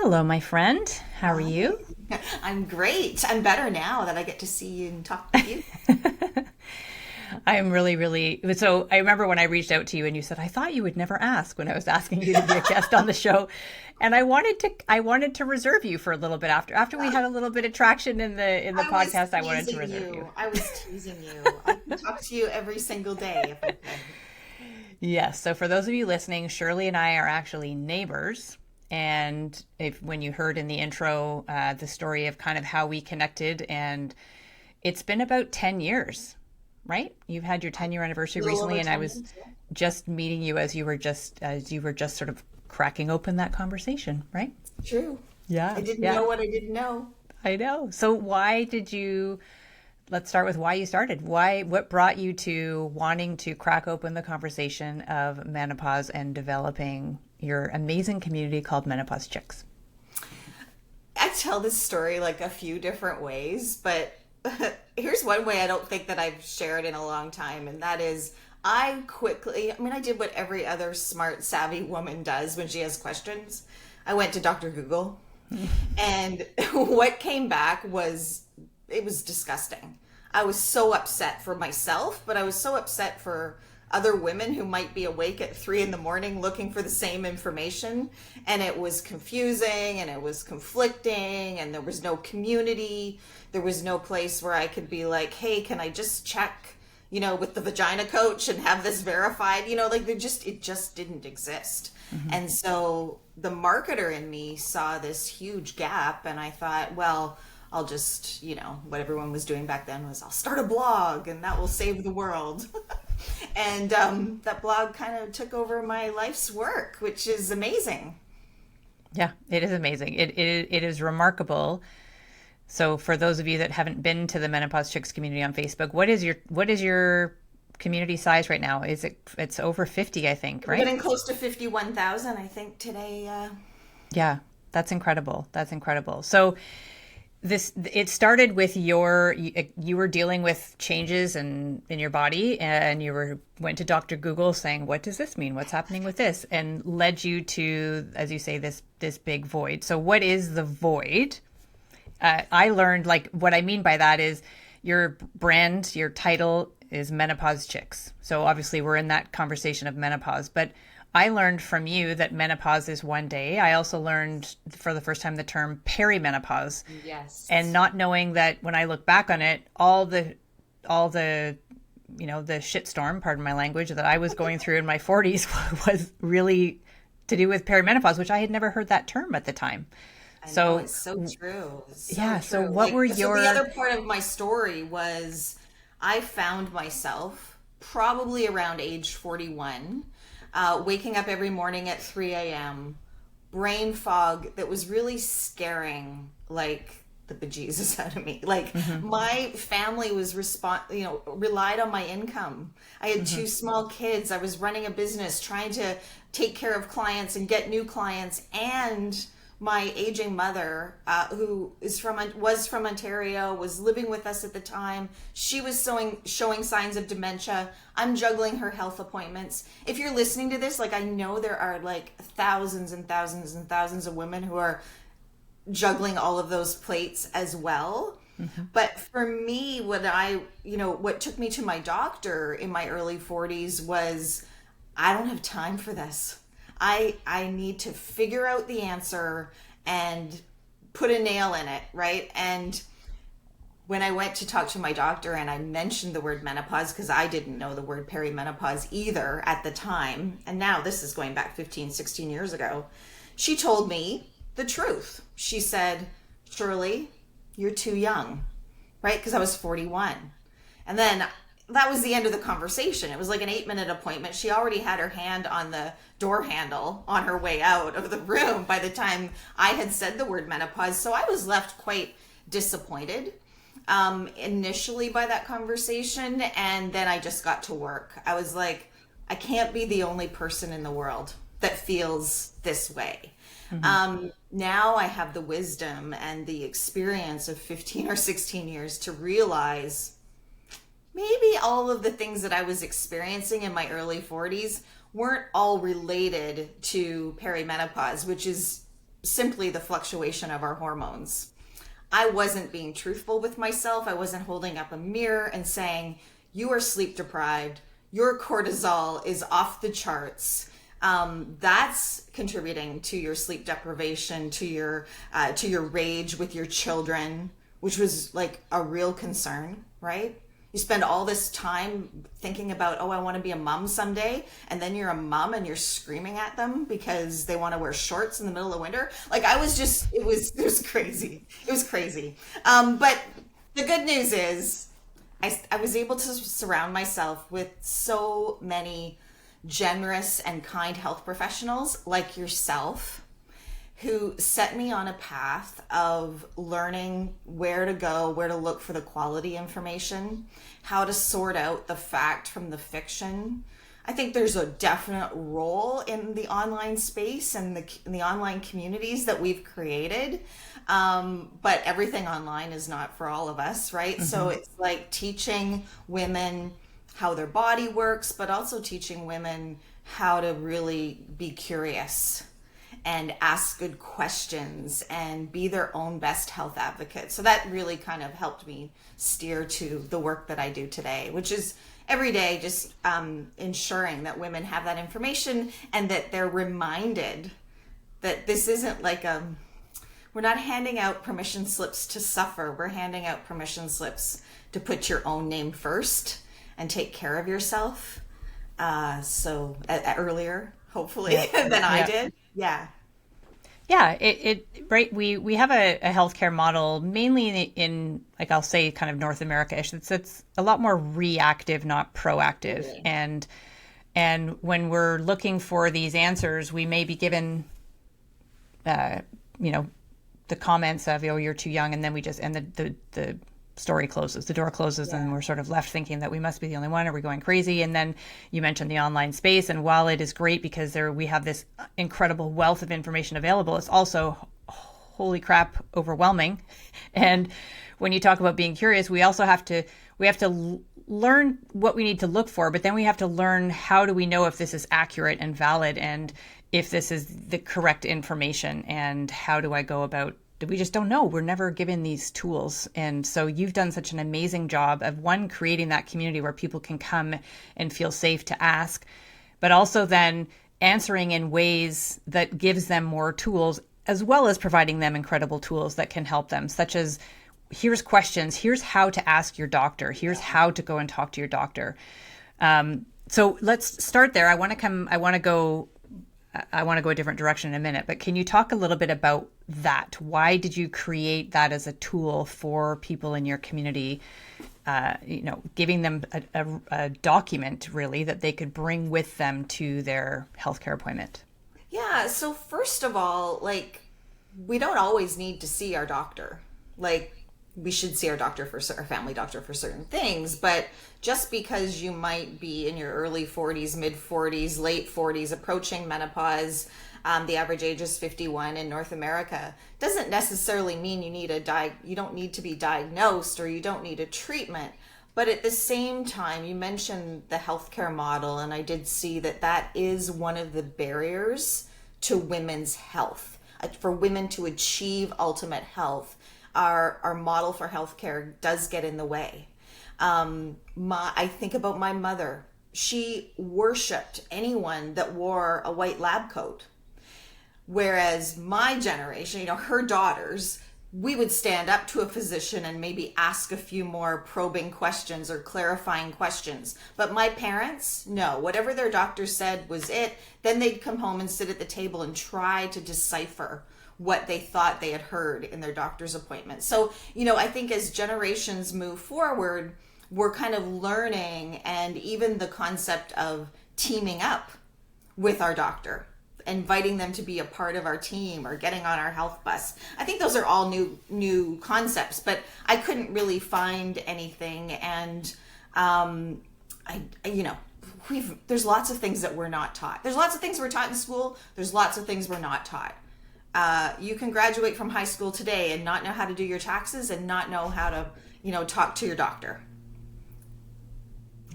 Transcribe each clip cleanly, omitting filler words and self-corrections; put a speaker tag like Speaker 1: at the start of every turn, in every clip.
Speaker 1: Hello, my friend. How are
Speaker 2: Hi.
Speaker 1: you?
Speaker 2: I'm great. I'm better now that I get to see you and talk with you.
Speaker 1: I'm really. So I remember when I reached out to you and you said, I thought you would never ask when I was asking you to be a guest on the show. And I wanted to reserve you for a little bit after we had a little bit of traction in the
Speaker 2: I was
Speaker 1: podcast. I wanted to
Speaker 2: teasing
Speaker 1: reserve you.
Speaker 2: you. I was teasing you. I can talk to you every single day if I could.
Speaker 1: Yes. So for those of you listening, Shirley and I are actually neighbors. And if when you heard in the intro the story of kind of how we connected, and it's been about 10 years, right? You've had your 10-year
Speaker 2: A
Speaker 1: anniversary
Speaker 2: little
Speaker 1: recently,
Speaker 2: over
Speaker 1: and I
Speaker 2: 10
Speaker 1: was
Speaker 2: years, yeah.
Speaker 1: just meeting you as you were just sort of cracking open that conversation, right?
Speaker 2: True. I
Speaker 1: Yeah,
Speaker 2: didn't
Speaker 1: yeah,
Speaker 2: know what I didn't know.
Speaker 1: I know. So why did you, let's start with why you started. What brought you to wanting to crack open the conversation of menopause and developing your amazing community called Menopause Chicks?
Speaker 2: I tell this story like a few different ways, but here's one way I don't think that I've shared in a long time, and that is I did what every other smart, savvy woman does when she has questions. I went to Dr. Google, and what came back was it was disgusting. I was so upset for myself, but I was so upset for other women who might be awake at 3 in the morning looking for the same information. And it was confusing and it was conflicting, and there was no community. There was no place where I could be like, hey, can I just check, with the vagina coach and have this verified? Like it just didn't exist. And so the marketer in me saw this huge gap, and I thought, well, I'll just, what everyone was doing back then was I'll start a blog and that will save the world. And that blog kind of took over my life's work, which is amazing.
Speaker 1: Yeah, it is amazing. It is remarkable. So for those of you that haven't been to the Menopause Chicks community on Facebook, what is your community size right now? It's over 50, I think,
Speaker 2: We're
Speaker 1: right?
Speaker 2: getting close to 51,000, I think, today.
Speaker 1: Yeah, that's incredible. That's incredible. So this it started with you were dealing with changes in your body, and went to Dr. Google saying, what does this mean? What's happening with this? And led you to, as you say, this big void. So what is the void? I learned, like, what I mean by that is your brand, your title is Menopause Chicks. So obviously we're in that conversation of menopause, but I learned from you that menopause is one day. I also learned for the first time the term perimenopause, and
Speaker 2: Yes.
Speaker 1: not knowing that when I look back on it, all the the shitstorm, pardon my language, that I was going through in my 40s was really to do with perimenopause, which I had never heard that term at the time.
Speaker 2: I know,
Speaker 1: So
Speaker 2: it's so true. It's so
Speaker 1: yeah, so
Speaker 2: true.
Speaker 1: what were
Speaker 2: So the
Speaker 1: your
Speaker 2: other part of my story was I found myself probably around age 41, waking up every morning at 3 a.m., brain fog that was really scaring like the bejesus out of me. Like my family was relied on my income. I had two small kids. I was running a business, trying to take care of clients and get new clients, and my aging mother, who was from Ontario, was living with us at the time. She was showing signs of dementia. I'm juggling her health appointments. If you're listening to this, like, I know there are like thousands and thousands and thousands of women who are juggling all of those plates as well. But for me, what took me to my doctor in my early 40s was I don't have time for this. I need to figure out the answer and put a nail in it, right? And when I went to talk to my doctor and I mentioned the word menopause, because I didn't know the word perimenopause either at the time, and now this is going back 15, 16 years ago, she told me the truth. She said, Shirley, you're too young, right? Because I was 41. And then that was the end of the conversation. It was like an 8-minute appointment. She already had her hand on the door handle on her way out of the room by the time I had said the word menopause. So I was left quite disappointed initially by that conversation. And then I just got to work. I was like, I can't be the only person in the world that feels this way. Now I have the wisdom and the experience of 15 or 16 years to realize maybe all of the things that I was experiencing in my early 40s weren't all related to perimenopause, which is simply the fluctuation of our hormones. I wasn't being truthful with myself. I wasn't holding up a mirror and saying, you are sleep deprived. Your cortisol is off the charts. That's contributing to your sleep deprivation, to your rage with your children, which was like a real concern, right? You spend all this time thinking about, oh, I want to be a mom someday. And then you're a mom and you're screaming at them because they want to wear shorts in the middle of winter. Like it was crazy. It was crazy. But the good news is I was able to surround myself with so many generous and kind health professionals like yourself, who set me on a path of learning where to go, where to look for the quality information, how to sort out the fact from the fiction. I think there's a definite role in the online space and in the online communities that we've created. But everything online is not for all of us, right? Mm-hmm. So it's like teaching women how their body works, but also teaching women how to really be curious and ask good questions and be their own best health advocate. So that really kind of helped me steer to the work that I do today, which is every day just ensuring that women have that information and that they're reminded that this isn't like we're not handing out permission slips to suffer. We're handing out permission slips to put your own name first and take care of yourself. So earlier, hopefully, than I did. Yeah.
Speaker 1: Yeah, right. We have a healthcare model mainly in like, I'll say kind of North America-ish. It's a lot more reactive, not proactive. Yeah. And when we're looking for these answers, we may be given, the comments of, oh, you're too young, and then the story closes, the door closes, and we're sort of left thinking that we must be the only one. Are we going crazy? And then you mentioned the online space, and while it is great because we have this incredible wealth of information available, it's also, holy crap, overwhelming. And when you talk about being curious, we also have to learn what we need to look for, but then we have to learn, how do we know if this is accurate and valid, and if this is the correct information, and how do I go about. We just don't know. We're never given these tools. And so you've done such an amazing job of, one, creating that community where people can come and feel safe to ask, but also then answering in ways that gives them more tools, as well as providing them incredible tools that can help them, such as, here's questions, here's how to ask your doctor, here's how to go and talk to your doctor. So let's start there. I want to go a different direction in a minute, but can you talk a little bit about that? Why did you create that as a tool for people in your community, giving them a document really that they could bring with them to their healthcare appointment?
Speaker 2: Yeah. So first of all, like, we don't always need to see our doctor. Like, we should see our family doctor for certain things, but just because you might be in your early 40s, mid 40s, late 40s, approaching menopause, the average age is 51 in North America, doesn't necessarily mean you don't need to be diagnosed, or you don't need a treatment. But at the same time, you mentioned the healthcare model, and I did see that is one of the barriers to women's health. For women to achieve ultimate health, our model for healthcare does get in the way. I think about my mother. She worshipped anyone that wore a white lab coat. Whereas my generation, her daughters, we would stand up to a physician and maybe ask a few more probing questions or clarifying questions. But my parents, no, whatever their doctor said was it. Then they'd come home and sit at the table and try to decipher what they thought they had heard in their doctor's appointment. So, I think as generations move forward, we're kind of learning, and even the concept of teaming up with our doctor, inviting them to be a part of our team or getting on our health bus. I think those are all new concepts, but I couldn't really find anything. And, there's lots of things that we're not taught. There's lots of things we're taught in school. There's lots of things we're not taught. You can graduate from high school today and not know how to do your taxes and not know how to, talk to your doctor.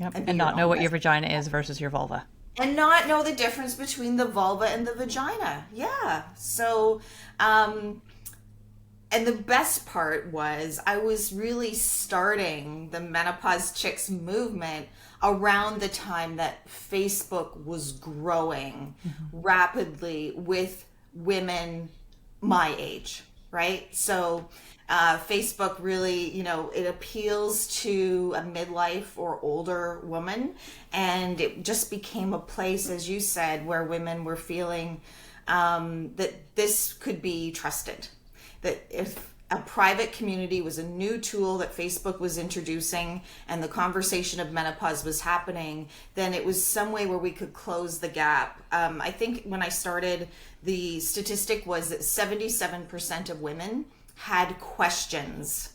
Speaker 1: Yep. And not know what your vagina is versus your vulva.
Speaker 2: And not know the difference between the vulva and the vagina. Yeah. So, um, and the best part was I was really starting the Menopause Chicks movement around the time that Facebook was growing rapidly with women my age, right? So Facebook really, it appeals to a midlife or older woman. And it just became a place, as you said, where women were feeling that this could be trusted, that if a private community was a new tool that Facebook was introducing and the conversation of menopause was happening, then it was some way where we could close the gap. I think when I started, the statistic was that 77% of women had questions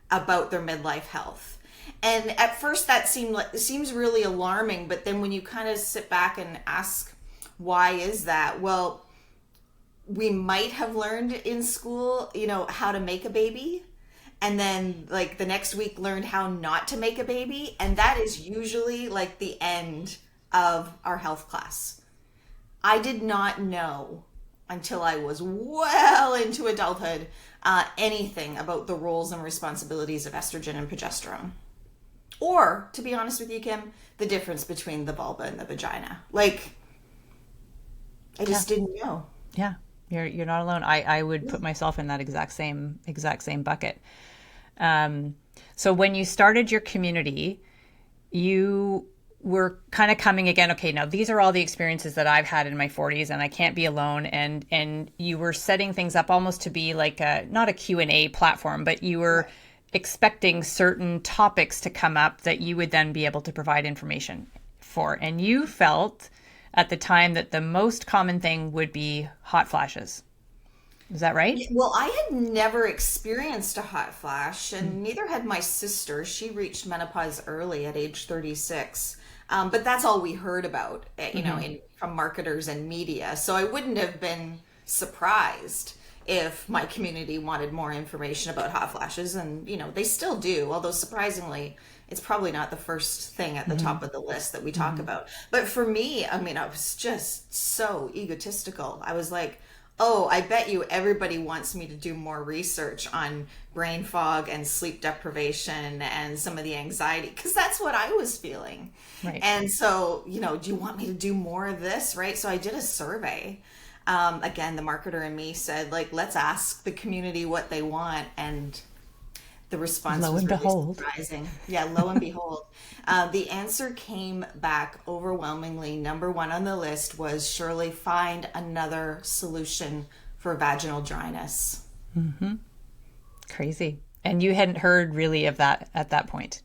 Speaker 2: about their midlife health. And at first that seems really alarming, but then when you kind of sit back and ask, why is that? Well, we might have learned in school, how to make a baby. And then like the next week learned how not to make a baby. And that is usually like the end of our health class. I did not know until I was well into adulthood anything about the roles and responsibilities of estrogen and progesterone. Or, to be honest with you, Kim, the difference between the vulva and the vagina. Like, I just didn't know.
Speaker 1: Yeah. You're not alone. I would put myself in that exact same bucket. So when you started your community, you were kind of coming again, okay, now these are all the experiences that I've had in my 40s and I can't be alone. And you were setting things up almost to be like not a Q&A platform, but you were expecting certain topics to come up that you would then be able to provide information for. And you felt at the time that the most common thing would be hot flashes. Is that right?
Speaker 2: Well, I had never experienced a hot flash, and neither had my sister. She reached menopause early at age 36. But that's all we heard about, from marketers and media. So I wouldn't have been surprised if my community wanted more information about hot flashes. And, they still do, although surprisingly, it's probably not the first thing at the top of the list that we talk about. But for me, I was just so egotistical. I was like, oh, I bet you everybody wants me to do more research on brain fog and sleep deprivation and some of the anxiety, because that's what I was feeling.
Speaker 1: Right.
Speaker 2: And so, do you want me to do more of this? Right. So I did a survey. Again, the marketer in me said, like, let's ask the community what they want. And the response was really surprising. Yeah, lo and behold. The answer came back overwhelmingly. Number one on the list was, Shirley, find another solution for vaginal dryness.
Speaker 1: Crazy. And you hadn't heard really of that at that point.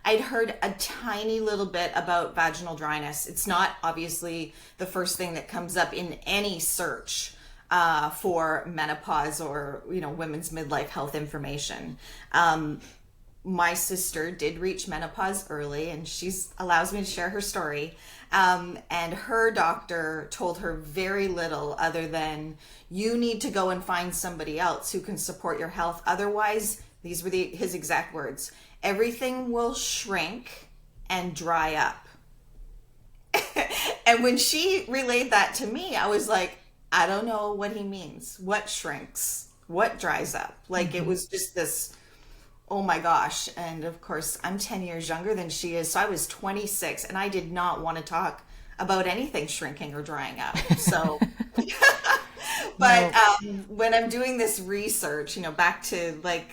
Speaker 2: I'd heard a tiny little bit about vaginal dryness. It's not obviously the first thing that comes up in any search for menopause or women's midlife health information. My sister did reach menopause early, and she's allows me to share her story. And her doctor told her very little other than, you need to go and find somebody else who can support your health. Otherwise, these were his exact words, everything will shrink and dry up. And when she relayed that to me, I was like, I don't know what he means. What shrinks? What dries up? Like, it was just this, oh my gosh. And of course, I'm 10 years younger than she is. So I was 26 and I did not want to talk about anything shrinking or drying up. So, but when I'm doing this research, back to like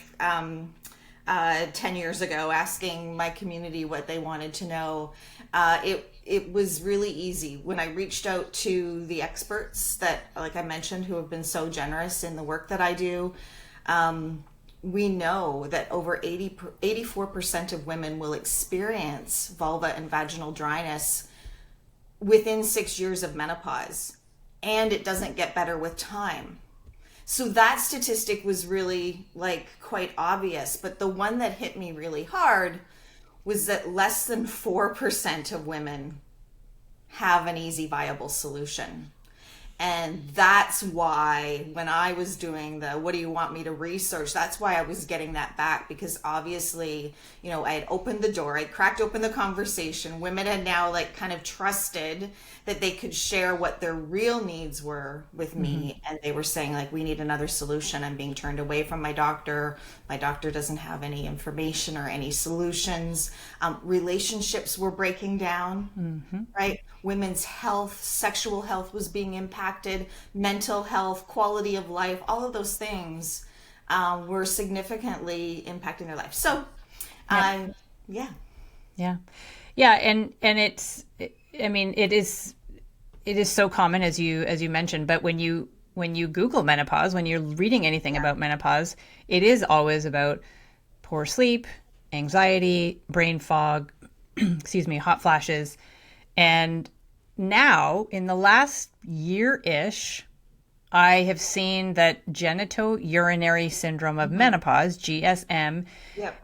Speaker 2: 10 years ago, asking my community what they wanted to know, it was really easy when I reached out to the experts that, like I mentioned, who have been so generous in the work that I do. We know that over 84% of women will experience vulva and vaginal dryness within 6 years of menopause, and it doesn't get better with time. So that statistic was really like quite obvious, but the one that hit me really hard was that less than 4% of women have an easy, viable solution. And that's why when I was doing the what do you want me to research, that's why I was getting that back, because obviously, I had opened the door, I cracked open the conversation. Women had now like kind of trusted that they could share what their real needs were with me. And they were saying like, we need another solution. I'm being turned away from my doctor. My doctor doesn't have any information or any solutions. Relationships were breaking down, right? Women's health, sexual health was being impacted, mental health, quality of life, all of those things were significantly impacting their life. So, yeah.
Speaker 1: And it is so common as you mentioned, but when you Google menopause, when you're reading anything about menopause, it is always about poor sleep, anxiety, brain fog, hot flashes. And now, in the last year-ish, I have seen that genitourinary syndrome of menopause, GSM,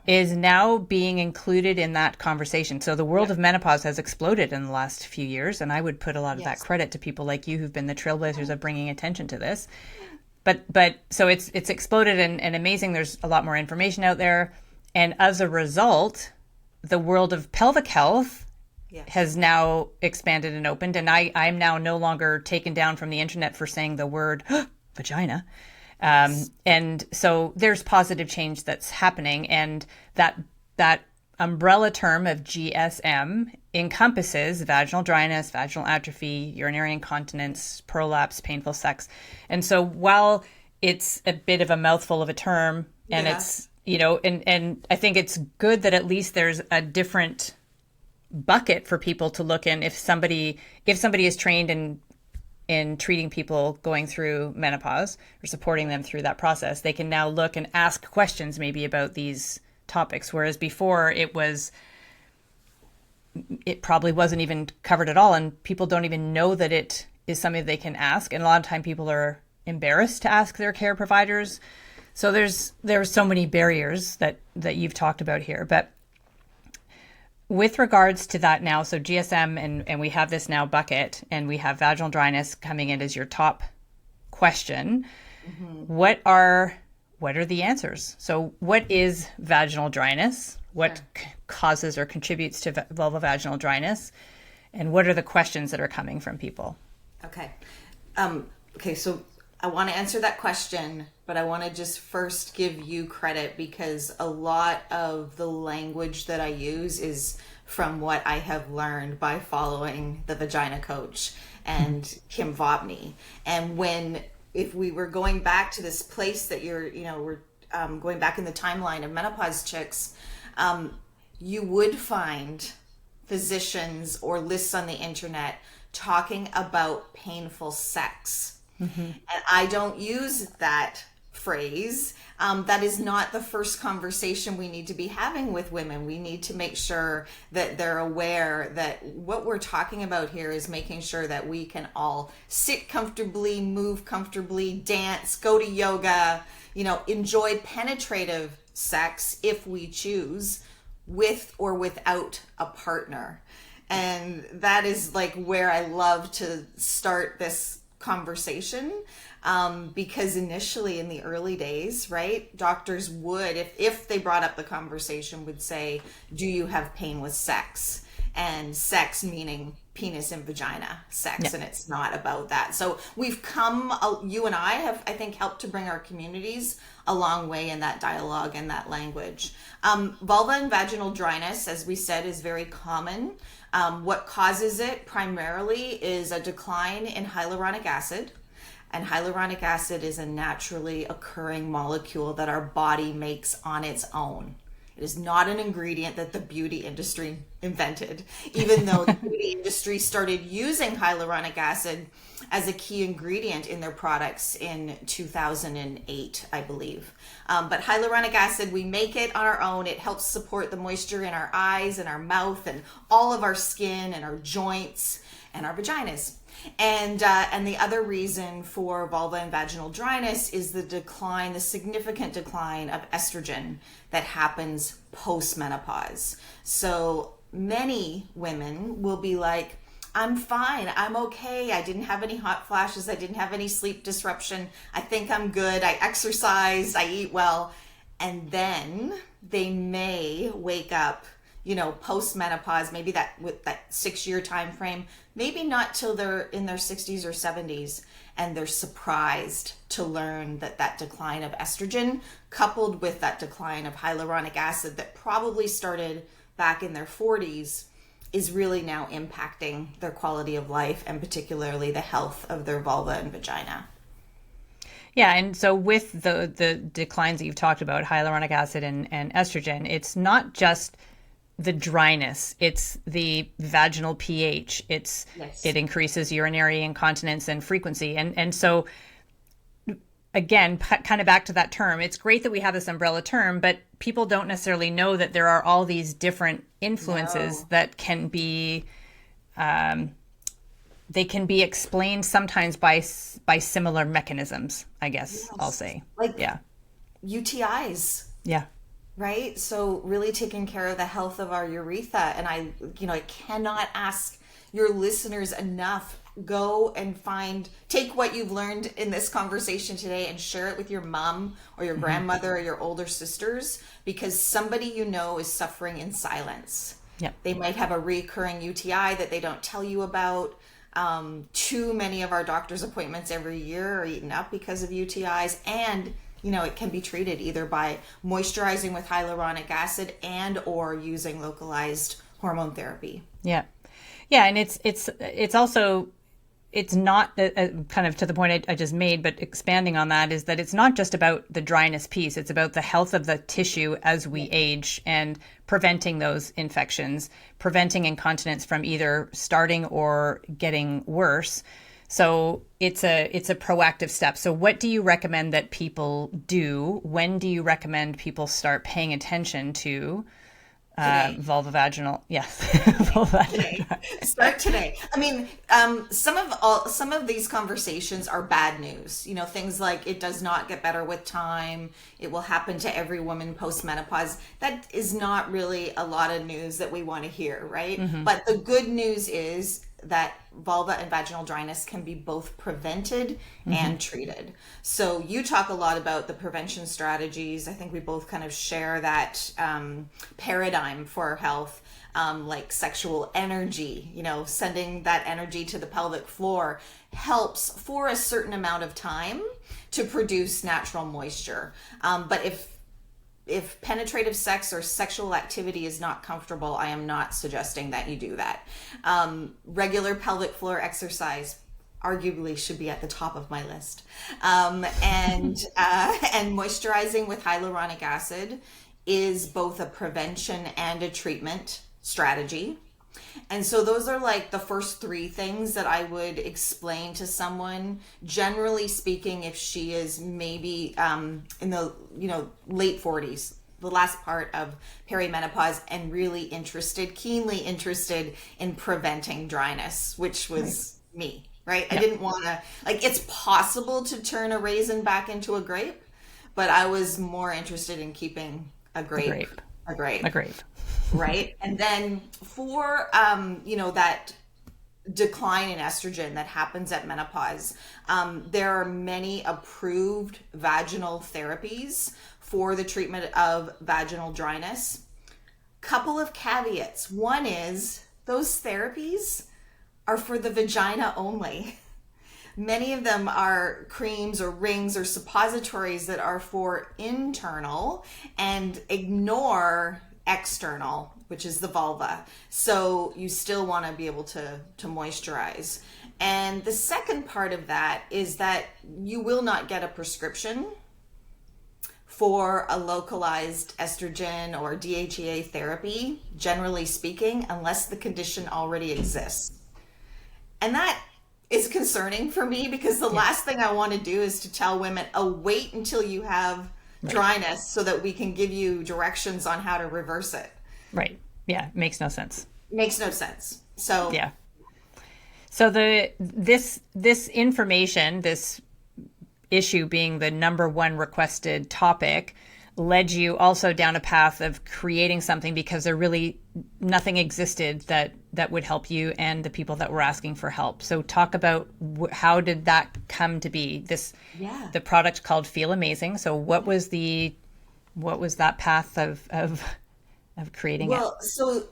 Speaker 1: is now being included in that conversation. So the world of menopause has exploded in the last few years, and I would put a lot of that credit to people like you who've been the trailblazers of bringing attention to this. But so it's exploded and amazing. There's a lot more information out there. And as a result, the world of pelvic health has now expanded and opened. And I'm now no longer taken down from the internet for saying the word vagina. And so there's positive change that's happening. And that umbrella term of GSM encompasses vaginal dryness, vaginal atrophy, urinary incontinence, prolapse, painful sex. And so while it's a bit of a mouthful of a term, and it's, and I think it's good that at least there's a different bucket for people to look in. If somebody is trained in treating people going through menopause or supporting them through that process, they can now look and ask questions maybe about these topics. Whereas before it probably wasn't even covered at all, and people don't even know that it is something they can ask. And a lot of time people are embarrassed to ask their care providers. So there's so many barriers that you've talked about here. But with regards to that now, so GSM and we have this now bucket, and we have vaginal dryness coming in as your top question. What are the answers? So what is vaginal dryness? What causes or contributes to vulvovaginal dryness? And what are the questions that are coming from people?
Speaker 2: Okay. So I want to answer that question, but I want to just first give you credit, because a lot of the language that I use is from what I have learned by following the Vagina Coach and Kim Vopney. And if we were going back to this place that we're going back in the timeline of menopause chicks, you would find physicians or lists on the internet talking about painful sex. And I don't use that phrase. That is not the first conversation we need to be having with women. We need to make sure that they're aware that what we're talking about here is making sure that we can all sit comfortably, move comfortably, dance, go to yoga, enjoy penetrative sex if we choose, with or without a partner. And that is like where I love to start this conversation, because initially in the early days, right, doctors would, if they brought up the conversation, would say, do you have pain with sex? And sex meaning penis and vagina sex, and it's not about that. So we've you and I have, I think, helped to bring our communities a long way in that dialogue and that language. Vulva and vaginal dryness, as we said, is very common. What causes it primarily is a decline in hyaluronic acid. And hyaluronic acid is a naturally occurring molecule that our body makes on its own. It is not an ingredient that the beauty industry invented, even though the beauty industry started using hyaluronic acid as a key ingredient in their products in 2008, I believe. But hyaluronic acid, we make it on our own. It helps support the moisture in our eyes and our mouth and all of our skin and our joints and our vaginas. And the other reason for vulva and vaginal dryness is the significant decline of estrogen that happens post-menopause. So many women will be like, I'm fine. I'm okay. I didn't have any hot flashes. I didn't have any sleep disruption. I think I'm good. I exercised. I eat well. And then they may wake up, post menopause, maybe that with that 6 year time frame, maybe not till they're in their 60s or 70s, and they're surprised to learn that that decline of estrogen, coupled with that decline of hyaluronic acid that probably started back in their 40s, is really now impacting their quality of life, and particularly the health of their vulva and vagina.
Speaker 1: Yeah, and so with the declines that you've talked about, hyaluronic acid and estrogen, it's not just the dryness, it's the vaginal pH. It increases urinary incontinence and frequency. And so again, kind of back to that term, it's great that we have this umbrella term, but people don't necessarily know that there are all these different influences that can be they can be explained sometimes by similar mechanisms, I guess. I'll say.
Speaker 2: Like UTIs.
Speaker 1: Yeah.
Speaker 2: Right? So really taking care of the health of our urethra. And I cannot ask your listeners enough. Go and take what you've learned in this conversation today and share it with your mom or your grandmother or your older sisters, because somebody is suffering in silence.
Speaker 1: Yeah.
Speaker 2: They might have a recurring UTI that they don't tell you about. Too many of our doctor's appointments every year are eaten up because of UTIs, and it can be treated either by moisturizing with hyaluronic acid and or using localized hormone therapy.
Speaker 1: Yeah. And it's also, it's not kind of to the point I just made, but expanding on that is that it's not just about the dryness piece. It's about the health of the tissue as we age and preventing those infections, preventing incontinence from either starting or getting worse. So it's a proactive step. So what do you recommend that people do? When do you recommend people start paying attention to vulvovaginal? Yes.
Speaker 2: Start today. I mean, some of these conversations are bad news. Things like it does not get better with time. It will happen to every woman post-menopause. That is not really a lot of news that we want to hear, right? Mm-hmm. But the good news is that vulva and vaginal dryness can be both prevented and treated. So you talk a lot about the prevention strategies. I think we both kind of share that paradigm for our health, like sexual energy, sending that energy to the pelvic floor helps for a certain amount of time to produce natural moisture. But if penetrative sex or sexual activity is not comfortable, I am not suggesting that you do that. Regular pelvic floor exercise arguably should be at the top of my list. And moisturizing with hyaluronic acid is both a prevention and a treatment strategy. And so those are like the first three things that I would explain to someone, generally speaking, if she is maybe in the late 40s, the last part of perimenopause, and really keenly interested in preventing dryness, which was me, right? I didn't want to, it's possible to turn a raisin back into a grape, but I was more interested in keeping a grape. Right. And then for, that decline in estrogen that happens at menopause, there are many approved vaginal therapies for the treatment of vaginal dryness. Couple of caveats. One is those therapies are for the vagina only. Many of them are creams or rings or suppositories that are for internal and ignore external, which is the vulva. So you still want to be able to moisturize. And the second part of that is that you will not get a prescription for a localized estrogen or DHEA therapy, generally speaking, unless the condition already exists. And that is concerning for me, because the last thing I want to do is to tell women, wait until you have dryness so that we can give you directions on how to reverse it.
Speaker 1: Right. Yeah. Makes no sense.
Speaker 2: So
Speaker 1: yeah. So this information, this issue being the number one requested topic, led you also down a path of creating something because there really nothing existed that would help you and the people that were asking for help. So talk about how did that come to be? The product called Feel Amazing. So what was that path of creating it?
Speaker 2: Well, so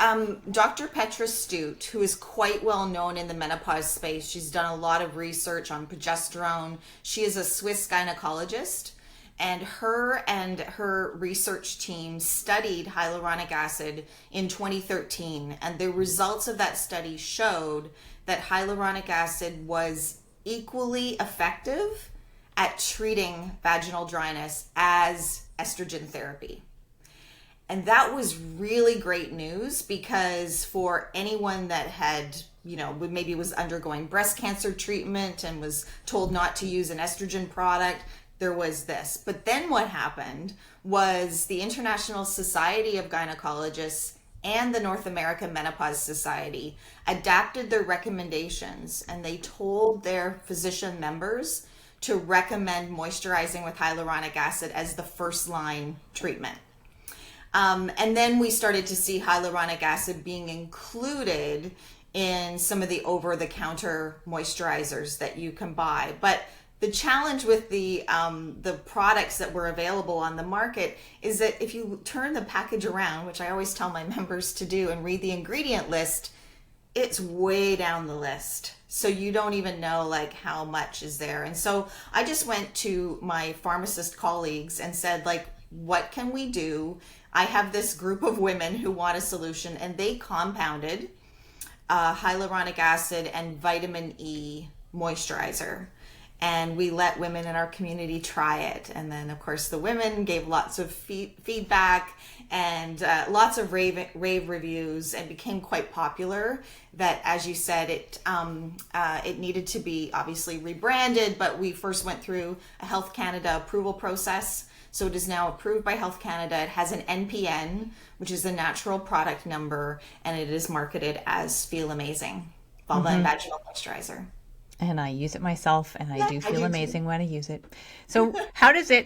Speaker 2: Dr. Petra Stute, who is quite well known in the menopause space, she's done a lot of research on progesterone. She is a Swiss gynecologist, and her research team studied hyaluronic acid in 2013, and the results of that study showed that hyaluronic acid was equally effective at treating vaginal dryness as estrogen therapy. And that was really great news because for anyone that had, maybe was undergoing breast cancer treatment and was told not to use an estrogen product, there was this. But then what happened was the International Society of Gynecologists and the North American Menopause Society adapted their recommendations, and they told their physician members to recommend moisturizing with hyaluronic acid as the first line treatment. And then we started to see hyaluronic acid being included in some of the over-the-counter moisturizers that you can buy. But the challenge with the products that were available on the market is that if you turn the package around, which I always tell my members to do, and read the ingredient list, it's way down the list. So you don't even know like how much is there. And so I just went to my pharmacist colleagues and said, like, what can we do? I have this group of women who want a solution, and they compounded hyaluronic acid and vitamin E moisturizer. And we let women in our community try it. And then, of course, the women gave lots of feedback and lots of rave reviews, and became quite popular. That, as you said, it needed to be obviously rebranded, but we first went through a Health Canada approval process. So it is now approved by Health Canada. It has an NPN, which is a natural product number, and it is marketed as Feel Amazing Vulva and Vaginal Moisturizer.
Speaker 1: And I use it myself, and I do feel amazing
Speaker 2: too.
Speaker 1: when I use it. So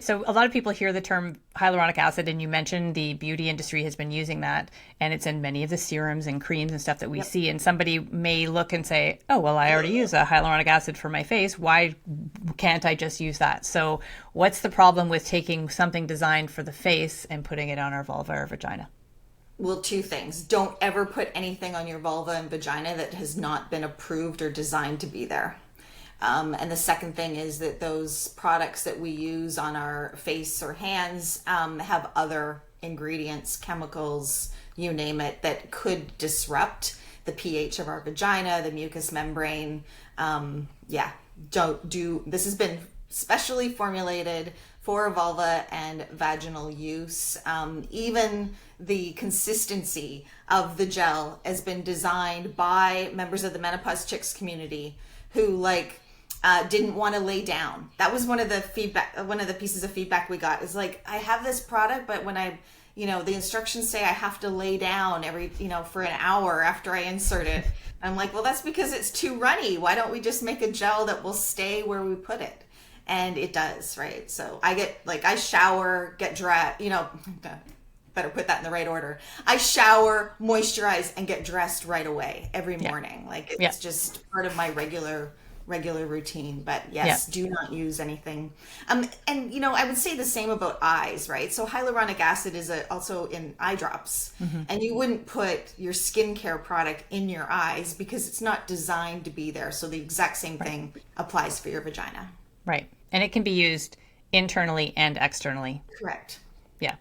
Speaker 1: so a lot of people hear the term hyaluronic acid, and you mentioned the beauty industry has been using that, and it's in many of the serums and creams and stuff that we see. And somebody may look and say, oh, well, I already use a hyaluronic acid for my face. Why can't I just use that? So what's the problem with taking something designed for the face and putting it on our vulva or vagina?
Speaker 2: Well, two things. Don't ever put anything on your vulva and vagina that has not been approved or designed to be there. And the second thing is that those products that we use on our face or hands have other ingredients, chemicals, you name it, that could disrupt the pH of our vagina, the mucous membrane. This has been specially formulated for vulva and vaginal use. Even the consistency of the gel has been designed by members of the Menopause Chicks community who didn't want to lay down. That was one of the pieces of feedback we got, is like, I have this product, but when the instructions say I have to lay down for an hour after I insert it. I'm like, well, that's because it's too runny. Why don't we just make a gel that will stay where we put it? And it does, right? So I shower, get dressed, better put that in the right order. I shower, moisturize, and get dressed right away every morning. It's just part of my regular routine. But yes, do not use anything. And I would say the same about eyes, right? So hyaluronic acid is also in eye drops, and you wouldn't put your skincare product in your eyes because it's not designed to be there. So the exact same thing applies for your vagina.
Speaker 1: Right. And it can be used internally and externally.
Speaker 2: Correct.
Speaker 1: Yeah.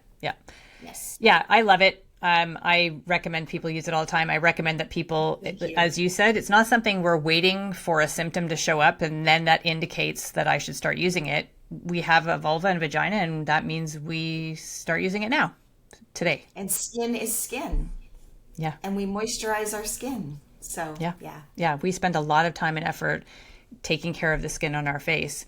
Speaker 2: Yes.
Speaker 1: Yeah, I love it. I recommend people use it all the time. I recommend that people, as you said, it's not something we're waiting for a symptom to show up and then that indicates that I should start using it. We have a vulva and vagina, and that means we start using it now, today.
Speaker 2: And skin is skin.
Speaker 1: Yeah.
Speaker 2: And we moisturize our skin. So,
Speaker 1: yeah. We spend a lot of time and effort taking care of the skin on our face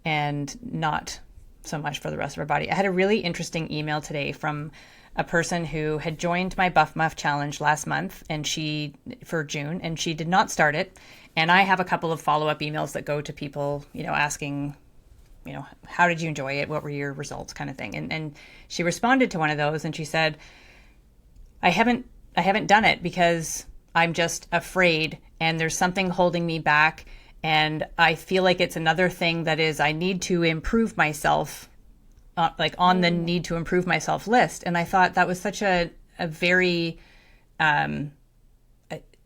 Speaker 1: and not so much for the rest of our body. I had a really interesting email today from a person who had joined my Buff Muff challenge last month for June, and she did not start it. And I have a couple of follow-up emails that go to people, asking, how did you enjoy it? What were your results, kind of thing? And she responded to one of those and she said, I haven't done it because I'm just afraid and there's something holding me back. And I feel like it's another thing that is, I need to improve myself, like on the need to improve myself list. And I thought that was such a very, I'd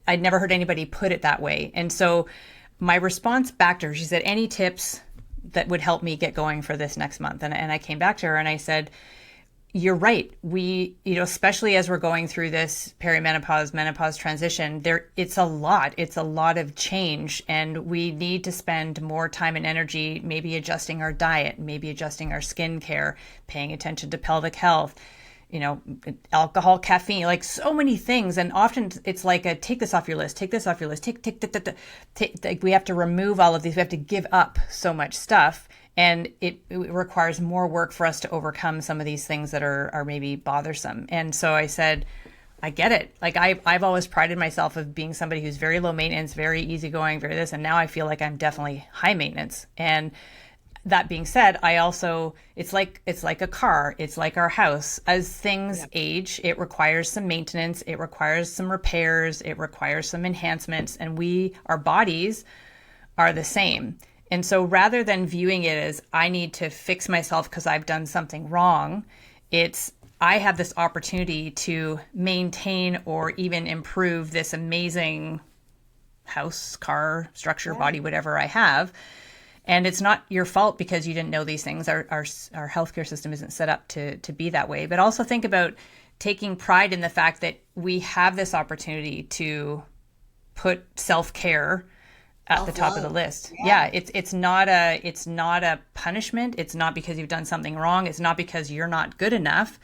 Speaker 1: never heard anybody put it that way. And so my response back to her, she said, any tips that would help me get going for this next month? And I came back to her and I said, you're right. We, especially as we're going through this menopause transition, it's a lot of change, and we need to spend more time and energy, maybe adjusting our diet, maybe adjusting our skincare, paying attention to pelvic health, alcohol, caffeine, like so many things. And often it's like take this off your list, take this off your list, take, we have to remove all of these. We have to give up so much stuff. And it requires more work for us to overcome some of these things that are maybe bothersome. And so I said, I get it. Like I've always prided myself of being somebody who's very low maintenance, very easygoing, very this. And now I feel like I'm definitely high maintenance. And that being said, I also, it's like a car. It's like our house. As things age, it requires some maintenance. It requires some repairs. It requires some enhancements. And our bodies are the same. And so rather than viewing it as I need to fix myself because I've done something wrong, I have this opportunity to maintain or even improve this amazing house, car, structure, body, whatever I have. And it's not your fault because you didn't know these things. Our healthcare system isn't set up to be that way. But also think about taking pride in the fact that we have this opportunity to put self-care at the top of the list. Yeah, it's not a punishment. It's not because you've done something wrong. It's not because you're not good enough.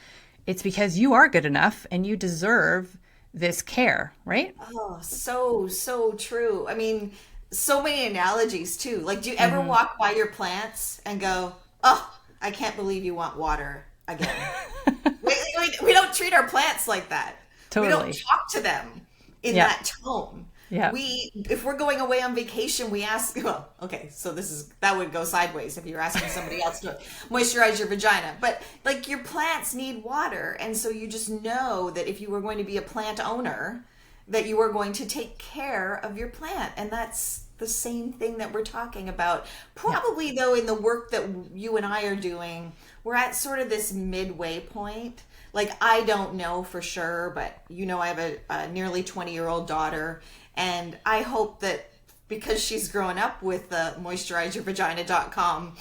Speaker 1: It's because you are good enough and you deserve this care, right?
Speaker 2: Oh, so true. I mean, so many analogies too. Like, do you ever walk by your plants and go, "Oh, I can't believe you want water again"? we don't treat our plants like that.
Speaker 1: Totally.
Speaker 2: We don't talk to them in that tone.
Speaker 1: Yeah.
Speaker 2: If we're going away on vacation, we ask, well, okay, so that would go sideways if you're asking somebody else to moisturize your vagina. But like, your plants need water. And so you just know that if you were going to be a plant owner, that you are going to take care of your plant. And that's the same thing that we're talking about. Probably though, in the work that you and I are doing, we're at sort of this midway point. Like, I don't know for sure, but I have a nearly 20-year-old daughter. And I hope that because she's grown up with the moisturizervagina.com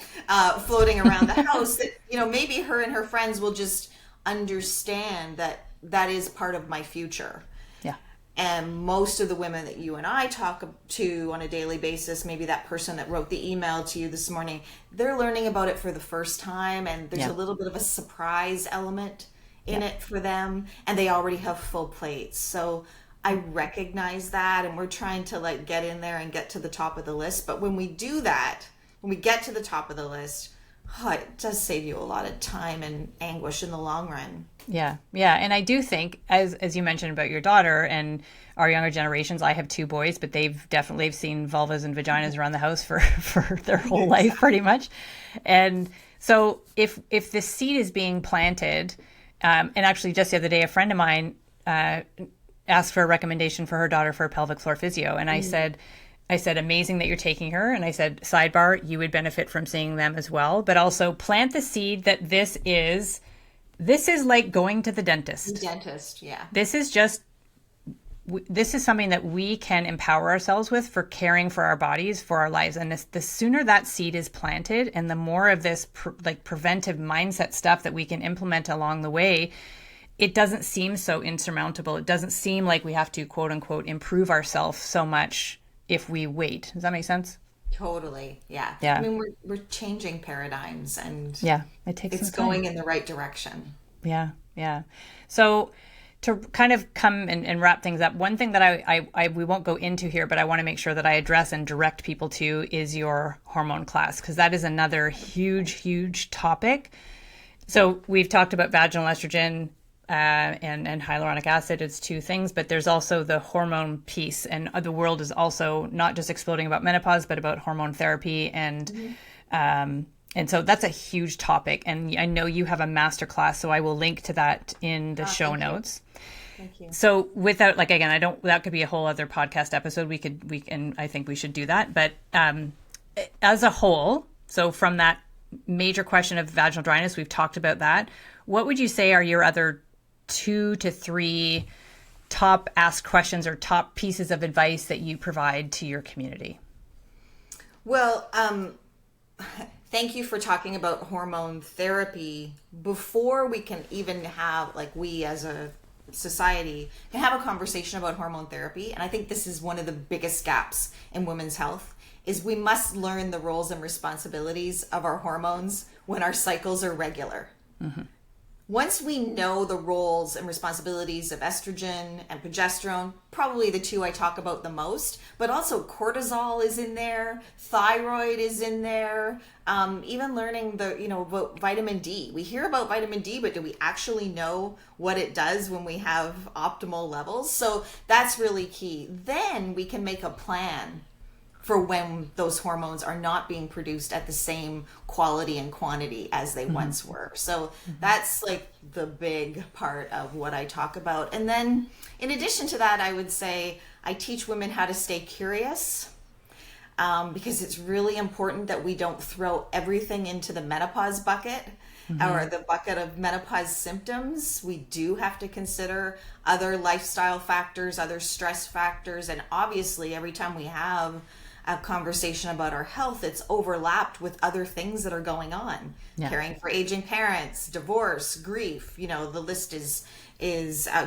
Speaker 2: floating around the house, that, maybe her and her friends will just understand that that is part of my future.
Speaker 1: Yeah.
Speaker 2: And most of the women that you and I talk to on a daily basis, maybe that person that wrote the email to you this morning, they're learning about it for the first time. And there's a little bit of a surprise element in it for them. And they already have full plates. So I recognize that, and we're trying to get in there and get to the top of the list. But when we do that, when we get to the top of the list, it does save you a lot of time and anguish in the long run.
Speaker 1: Yeah. Yeah. And I do think, as you mentioned about your daughter and our younger generations, I have two boys, but they've definitely seen vulvas and vaginas around the house for their whole life, pretty much. And so if the seed is being planted, and actually just the other day, a friend of mine, asked for a recommendation for her daughter for a pelvic floor physio. And I said, amazing that you're taking her. And I said, sidebar, you would benefit from seeing them as well, but also plant the seed that this is like going to the dentist.
Speaker 2: The dentist, yeah.
Speaker 1: This is something that we can empower ourselves with for caring for our bodies, for our lives. And the sooner that seed is planted and the more of this preventive mindset stuff that we can implement along the way, it doesn't seem so insurmountable. It doesn't seem like we have to, quote unquote, improve ourselves so much if we wait. Does that make sense?
Speaker 2: Totally. Yeah.
Speaker 1: Yeah.
Speaker 2: I mean, we're changing paradigms, and
Speaker 1: it takes
Speaker 2: it's
Speaker 1: some time.
Speaker 2: going in the right direction.
Speaker 1: Yeah. Yeah. So to kind of come and wrap things up, one thing that we won't go into here, but I want to make sure that I address and direct people to is your hormone class, because that is another huge, huge topic. So we've talked about vaginal estrogen, and hyaluronic acid. It's two things, but there's also the hormone piece, and the world is also not just exploding about menopause, but about hormone therapy and And so that's a huge topic. And I know you have a masterclass, so I will link to that in the show notes.
Speaker 2: Thank you.
Speaker 1: So without, like, again, that could be a whole other podcast episode. I think we should do that. But as a whole, so from that major question of vaginal dryness, we've talked about that. What would you say are your other 2 to 3 top asked questions or top pieces of advice that you provide to your community?
Speaker 2: Well, thank you for talking about hormone therapy. Before we can even have, like, we as a society can have a conversation about hormone therapy, and I think this is one of the biggest gaps in women's health, is we must learn the roles and responsibilities of our hormones when our cycles are regular. Mm-hmm. Once we know the roles and responsibilities of estrogen and progesterone, probably the 2 I talk about the most, but also cortisol is in there, thyroid is in there, even learning about vitamin D. We hear about vitamin D, but do we actually know what it does when we have optimal levels? So that's really key. Then we can make a plan for when those hormones are not being produced at the same quality and quantity as they once were. So that's like the big part of what I talk about. And then in addition to that, I would say I teach women how to stay curious, because it's really important that we don't throw everything into the menopause bucket or the bucket of menopause symptoms. We do have to consider other lifestyle factors, other stress factors, and obviously every time we have a conversation about our health, it's overlapped with other things that are going on. Yeah. Caring for aging parents, divorce, grief, the list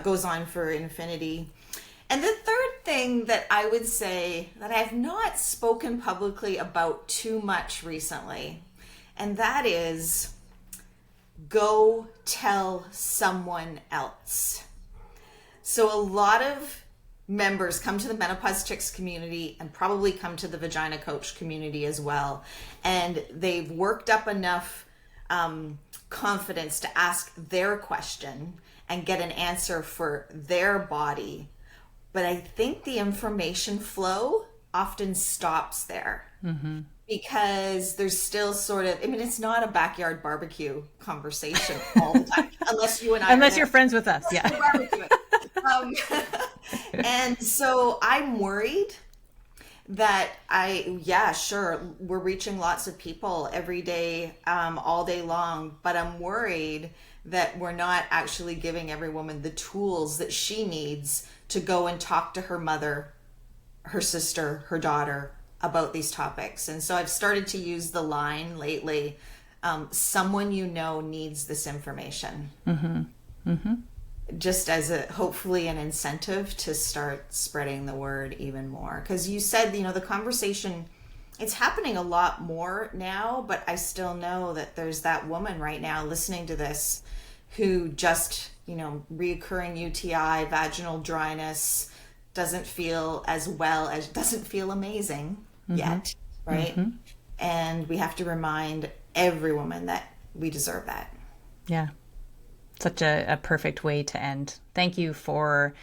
Speaker 2: goes on for infinity. And the third thing that I would say that I have not spoken publicly about too much recently, and that is go tell someone else. So a lot of members come to the Menopause Chicks community and probably come to the Vagina Coach community as well. And they've worked up enough confidence to ask their question and get an answer for their body. But I think the information flow often stops there. Mm-hmm. Because there's still sort of, it's not a backyard barbecue conversation all the time, unless you and I
Speaker 1: unless you're friends with us. Yeah.
Speaker 2: And so I'm worried that we're reaching lots of people every day, all day long, but I'm worried that we're not actually giving every woman the tools that she needs to go and talk to her mother, her sister, her daughter about these topics. And so I've started to use the line lately, someone needs this information. Mm-hmm. Mm-hmm. Just as hopefully an incentive to start spreading the word even more. Because you said, the conversation, it's happening a lot more now, but I still know that there's that woman right now listening to this who just, reoccurring UTI, vaginal dryness, doesn't feel amazing yet, right? Mm-hmm. And we have to remind every woman that we deserve that.
Speaker 1: Yeah. Such a perfect way to end. Thank you for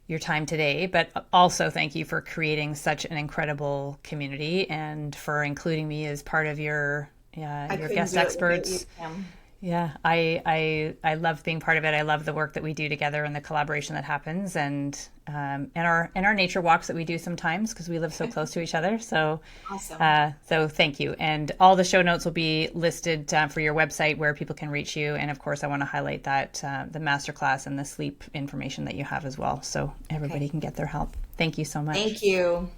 Speaker 1: your time today, but also thank you for creating such an incredible community and for including me as part of your guest experts. Yeah, I love being part of it. I love the work that we do together and the collaboration that happens, and our nature walks that we do sometimes because we live so close to each other. So awesome. So thank you. And all the show notes will be listed for your website where people can reach you. And of course, I want to highlight that the masterclass and the sleep information that you have as well, so everybody can get their help. Thank you so much.
Speaker 2: Thank you.